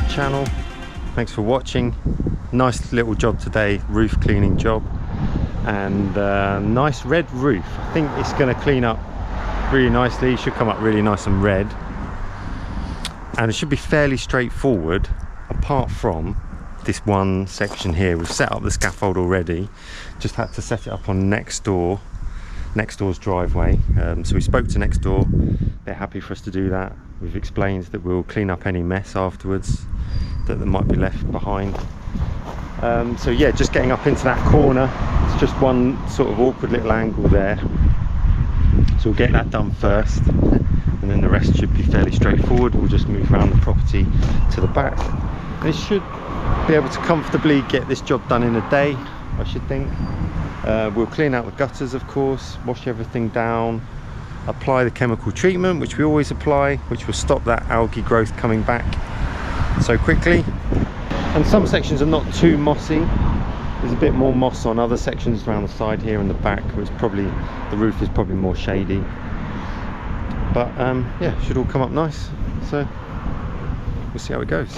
Channel. Thanks for watching. Nice little job today, roof cleaning job, and nice red roof. I think it's going to clean up really nicely, should come up really nice and red, and it should be fairly straightforward apart from this one section here. We've set up the scaffold already, just had to set it up on next door's driveway. So we spoke to next door, they're happy for us to do that. We've explained that we'll clean up any mess afterwards that might be left behind. So yeah, just getting up into that corner, it's just one sort of awkward little angle there, so we'll get that done first, and then the rest should be fairly straightforward. We'll just move around the property to the back, and it should be able to comfortably get this job done in a day, I should think. We'll clean out the gutters, of course, wash everything down, apply the chemical treatment which we always apply, which will stop that algae growth coming back so quickly. And some sections are not too mossy. There's a bit more moss on other sections around the side here and the back, where the roof is probably more shady. But yeah, should all come up nice. So we'll see how it goes.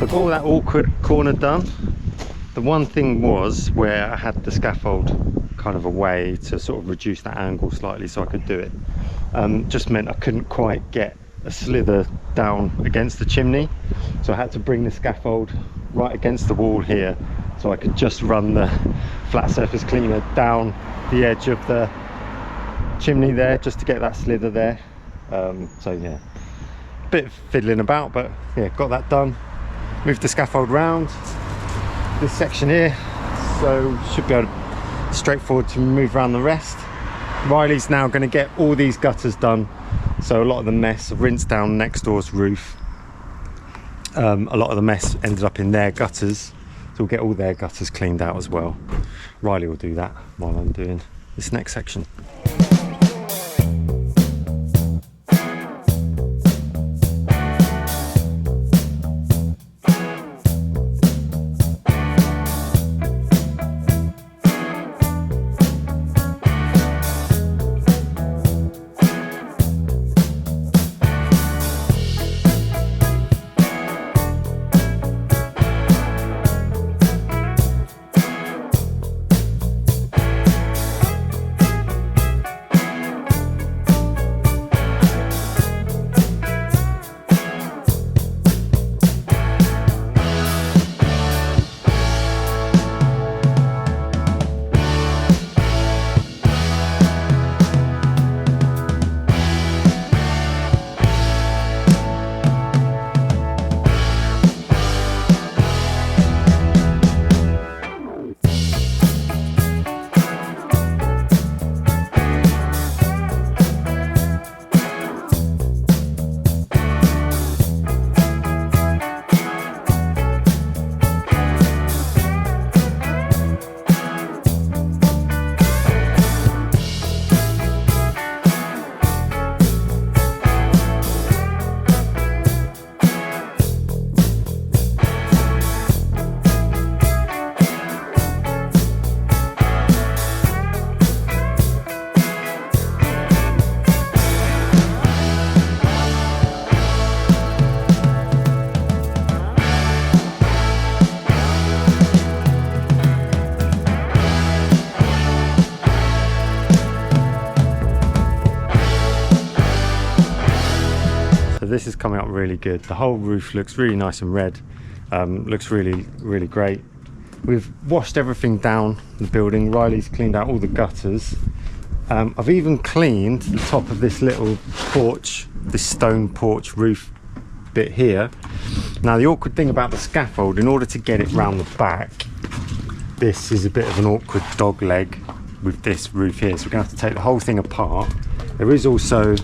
I've got all that awkward corner done. The one thing was where I had the scaffold kind of away to sort of reduce that angle slightly so I could do it. Just meant I couldn't quite get a slither down against the chimney, so I had to bring the scaffold right against the wall here so I could just run the flat surface cleaner down the edge of the chimney there just to get that slither there. So yeah, a bit fiddling about, but yeah, got that done. Moved the scaffold round this section here, so should be able to straightforward to move around the rest. Riley's now going to get all these gutters done, so a lot of the mess, rinsed down next door's roof. A lot of the mess ended up in their gutters, so we'll get all their gutters cleaned out as well. Riley will do that while I'm doing this next section. but this is coming up really good. The whole roof looks really nice and red. Looks really great. We've washed everything down the building. Riley's cleaned out all the gutters. I've even cleaned the top of this little porch, this stone porch roof bit here. Now the awkward thing about the scaffold, in order to get it round the back, this is a bit of an awkward dog leg with this roof here, so we're going to have to take the whole thing apart. There is also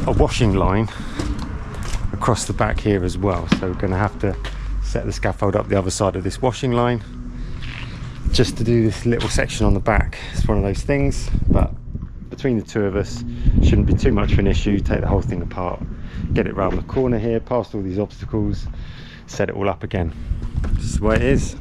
a washing line across the back here as well, so we're going to have to set the scaffold up the other side of this washing line just to do this little section on the back. It's one of those things, but between the two of us shouldn't be too much of an issue. Take the whole thing apart, get it round the corner here, past all these obstacles, set it all up again. This is the way it is.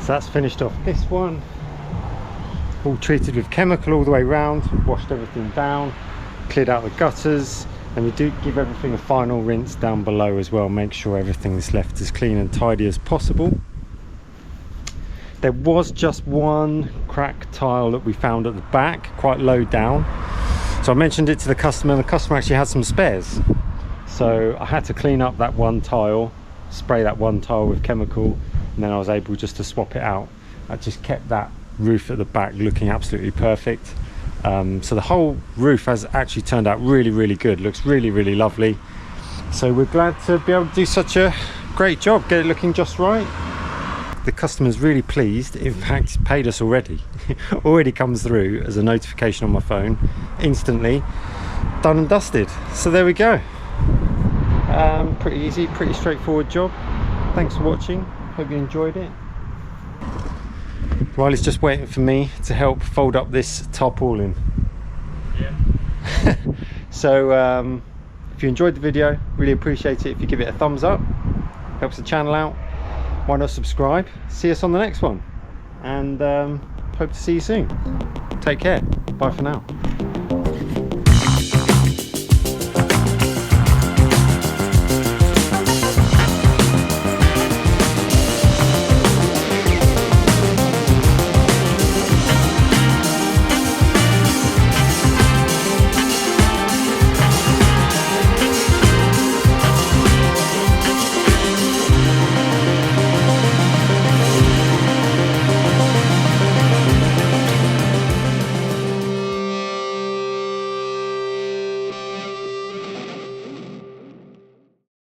So that's finished off this one, all treated with chemical all the way round, washed everything down, cleared out the gutters, and we do give everything a final rinse down below as well, make sure everything is left as clean and tidy as possible. There was just one cracked tile that we found at the back, quite low down, so I mentioned it to the customer, and the customer actually had some spares, so I had to clean up that one tile, spray that one tile with chemical, and then I was able just to swap it out. I just kept that roof at the back looking absolutely perfect. So the whole roof has actually turned out really good, looks really lovely. So we're glad to be able to do such a great job, get it looking just right. The customer's really pleased, in fact paid us already. Already comes through as a notification on my phone, instantly done and dusted. So there we go. Pretty easy, pretty straightforward job. Thanks for watching, hope you enjoyed it. Riley's just waiting for me to help fold up this tarpaulin. Yeah. So if you enjoyed the video, really appreciate it if you give it a thumbs up, helps the channel out. Why not subscribe? See us on the next one, and hope to see you soon. Take care, bye for now.